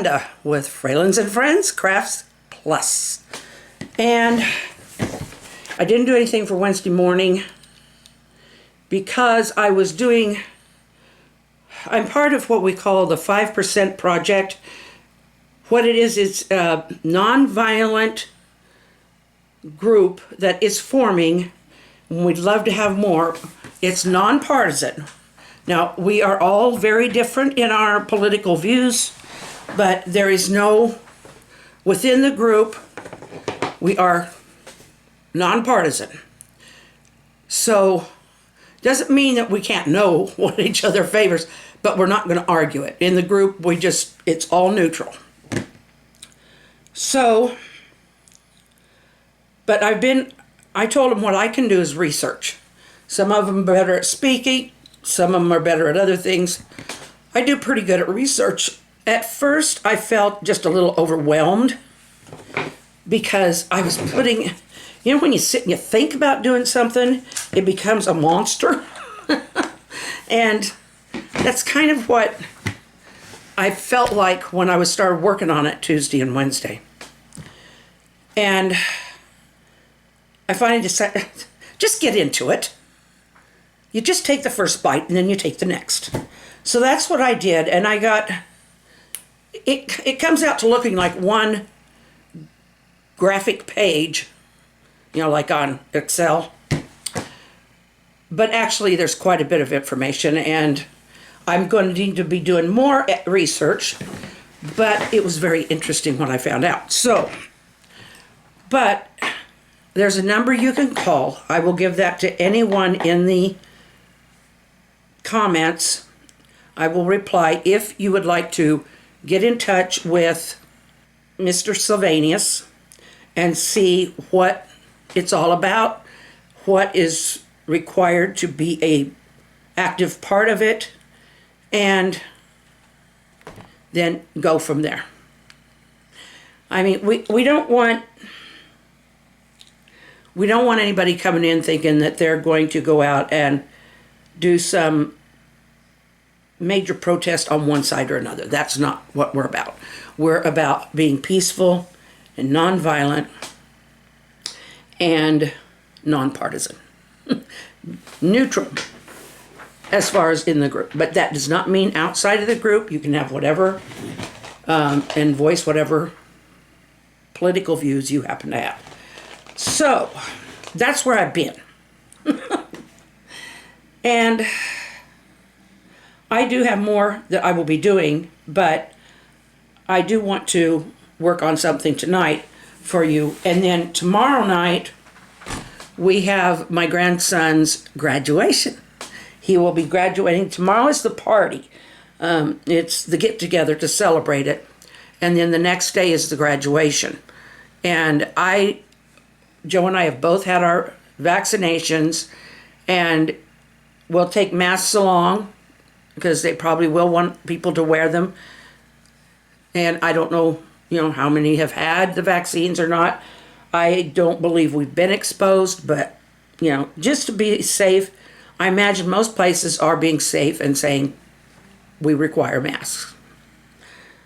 Amanda with Fralins and Friends Crafts Plus. And I didn't do anything for Wednesday morning because I'm part of what we call the 5% project. What it is, it's a nonviolent group that is forming. We'd love to have more. It's nonpartisan. Now, we are all very different in our political views, but there is no, within the group, we are nonpartisan. So, doesn't mean that we can't know what each other favors, but we're not going to argue it. In the group, it's all neutral. So, but I told them what I can do is research. Some of them are better at speaking, some of them are better at other things. I do pretty good at research. At first, I felt just a little overwhelmed because I was putting, when you sit and you think about doing something, it becomes a monster. And that's kind of what I felt like when I started working on it Tuesday and Wednesday. And I finally decided, just get into it. You just take the first bite and then you take the next. So that's what I did, and I got, it comes out to looking like one graphic page, like on Excel. But actually there's quite a bit of information, and I'm going to need to be doing more research, but it was very interesting when I found out. So, but there's a number you can call. I will give that to anyone in the comments. I will reply if you would like to get in touch with Mr. Sylvanus and see what it's all about, what is required to be an active part of it, and then go from there. I mean, we don't want anybody coming in thinking that they're going to go out and do some major protest on one side or another. That's not what we're about. We're about being peaceful and nonviolent and nonpartisan. Neutral as far as in the group. But that does not mean outside of the group you can have whatever and voice whatever political views you happen to have. So, that's where I've been. And I do have more that I will be doing, but I do want to work on something tonight for you. And then tomorrow night, we have my grandson's graduation. He will be graduating. Tomorrow is the party. It's the get-together to celebrate it. And then the next day is the graduation. And Joe and I have both had our vaccinations, and we'll take masks along because they probably will want people to wear them. And I don't know, how many have had the vaccines or not. I don't believe we've been exposed, but, just to be safe, I imagine most places are being safe and saying we require masks.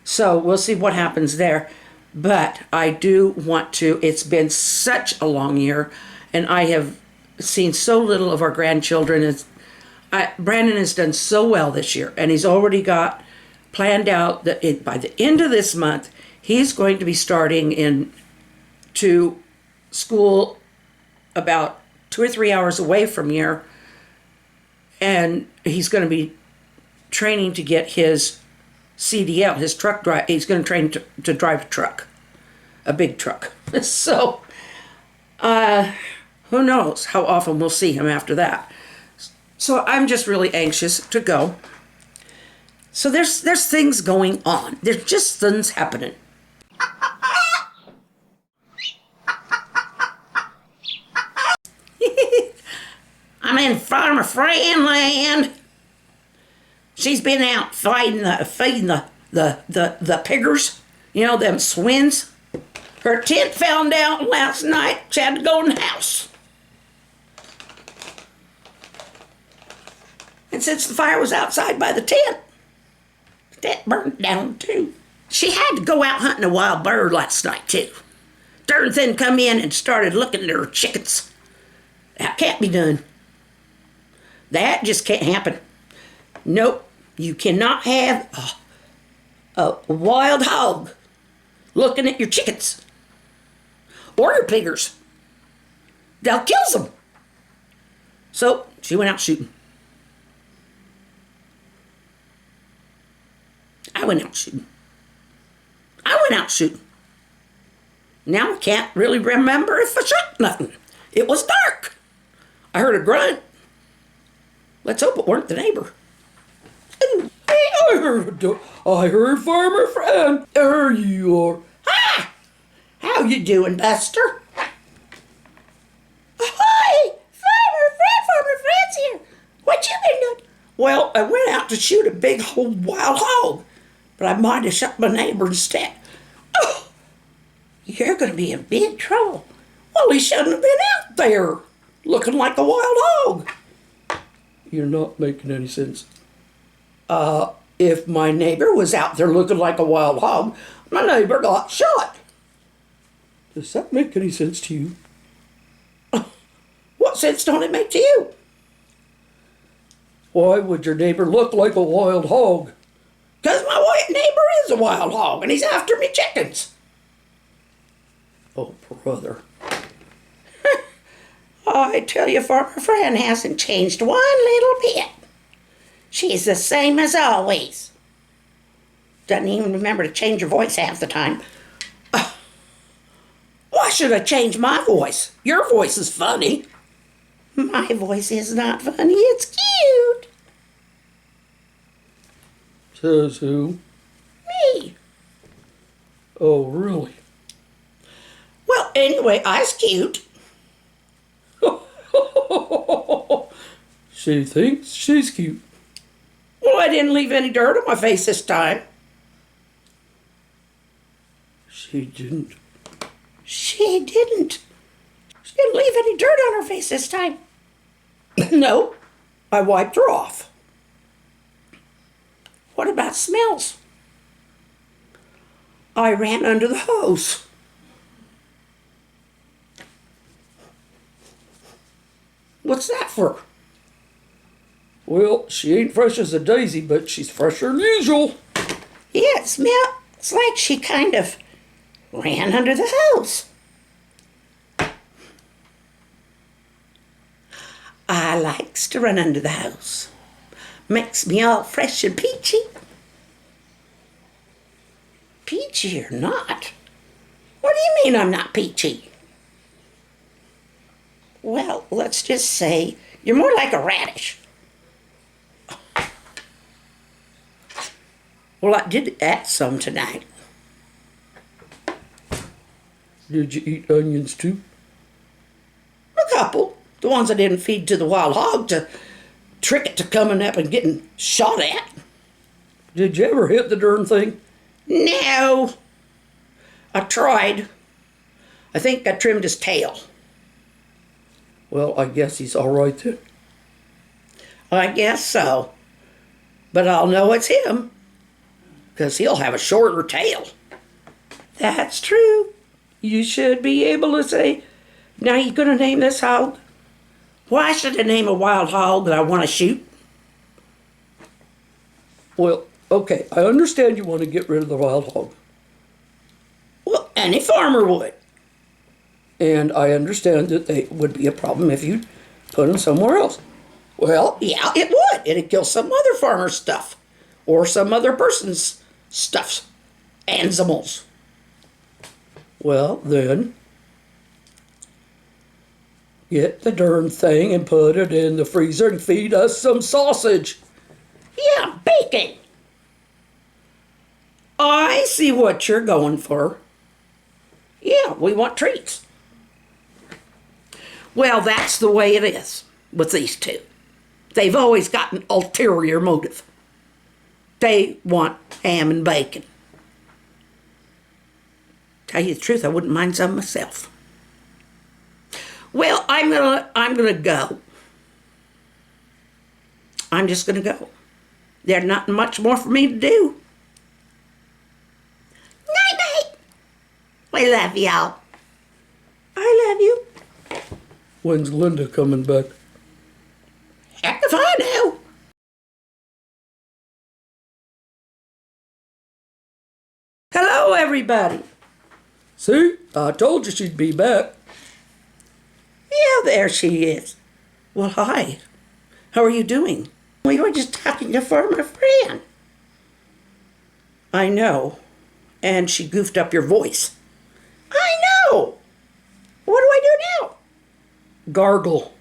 So we'll see what happens there. But I do want to, it's been such a long year, and I have seen so little of our grandchildren. Brandon has done so well this year, and he's already got planned out that by the end of this month, he's going to be starting to school about 2 or 3 hours away from here, and he's going to be training to get his CDL, his truck drive. He's going to train to drive a truck, a big truck. So, who knows how often we'll see him after that. So I'm just really anxious to go. So there's things going on. There's just things happening. I'm in Farmer Fran land. She's been out feeding the piggers, them swins. Her tent fell down last night. She had to go in the house. And since the fire was outside by the tent burned down too. She had to go out hunting a wild bird last night, too. Darn thing come in and started looking at her chickens. That can't be done. That just can't happen. Nope. You cannot have a wild hog looking at your chickens or your piggers. They'll kill them. So she went out shooting. I went out shooting. Now I can't really remember if I shot nothing. It was dark. I heard a grunt. Let's hope it weren't the neighbor. Hey, I heard Farmer Fran. There you are. Hi! How you doing, Buster? Hi! Farmer Fran's here. What you been doing? Well, I went out to shoot a big old wild hog, but I might have shot my neighbor instead. Oh, you're going to be in big trouble. Well, he shouldn't have been out there looking like a wild hog. You're not making any sense. If my neighbor was out there looking like a wild hog, my neighbor got shot. Does that make any sense to you? What sense don't it make to you? Why would your neighbor look like a wild hog? Because my white neighbor is a wild hog and he's after me chickens. Oh, brother. I tell you, Farmer Fran hasn't changed one little bit. She's the same as always. Doesn't even remember to change her voice half the time. Why should I change my voice? Your voice is funny. My voice is not funny, it's cute. Says who? Me. Oh, really? Well, anyway, I's cute. She thinks she's cute. Well, I didn't leave any dirt on my face this time. She didn't. She didn't leave any dirt on her face this time. No, I wiped her off. What about smells? I ran under the hose. What's that for? Well, she ain't fresh as a daisy, but she's fresher than usual. Yeah, it smells like she kind of ran under the hose. I likes to run under the hose. Makes me all fresh and peachy. Peachy or not? What do you mean I'm not peachy? Well, let's just say you're more like a radish. Well, I did add some tonight. Did you eat onions too? A couple. The ones I didn't feed to the wild hog to trick it to coming up and getting shot at. Did you ever hit the darn thing? No. I tried. I think I trimmed his tail. Well, I guess he's all right then. I guess so. But I'll know it's him, because he'll have a shorter tail. That's true. You should be able to say, now you going to name this hog? Why should I name a wild hog that I want to shoot? Well, okay, I understand you want to get rid of the wild hog. Well, any farmer would. And I understand that it would be a problem if you put him somewhere else. Well, yeah, it would. It'd kill some other farmer's stuff. Or some other person's stuffs. Animals. Well, then, get the darn thing and put it in the freezer and feed us some sausage. Yeah, bacon. I see what you're going for. Yeah, we want treats. Well, that's the way it is with these two. They've always got an ulterior motive. They want ham and bacon. Tell you the truth, I wouldn't mind some myself. Well, I'm gonna go. I'm just gonna go. There's not much more for me to do. I love y'all. I love you. When's Linda coming back? Heck if I know. Hello, everybody. See, I told you she'd be back. Yeah, there she is. Well, hi. How are you doing? We were just talking to former Fran. I know. And she goofed up your voice. I know. What do I do now? Gargle.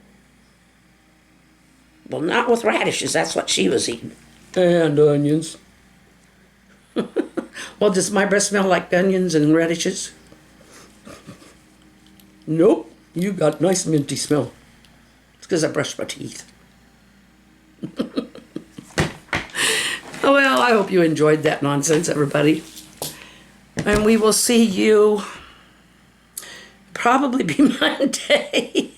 Well, not with radishes. That's what she was eating. And onions. Well, does my breath smell like onions and radishes? Nope, you got nice minty smell. It's because I brushed my teeth. Oh, well, I hope you enjoyed that nonsense, everybody. And we will see you probably be Monday.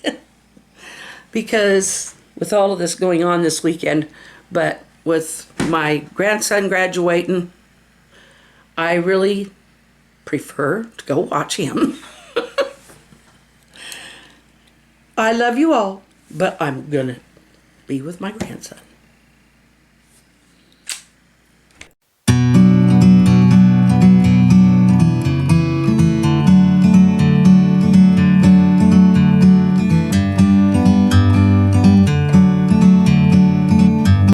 Because with all of this going on this weekend, but with my grandson graduating, I really prefer to go watch him. I love you all, but I'm gonna be with my grandson.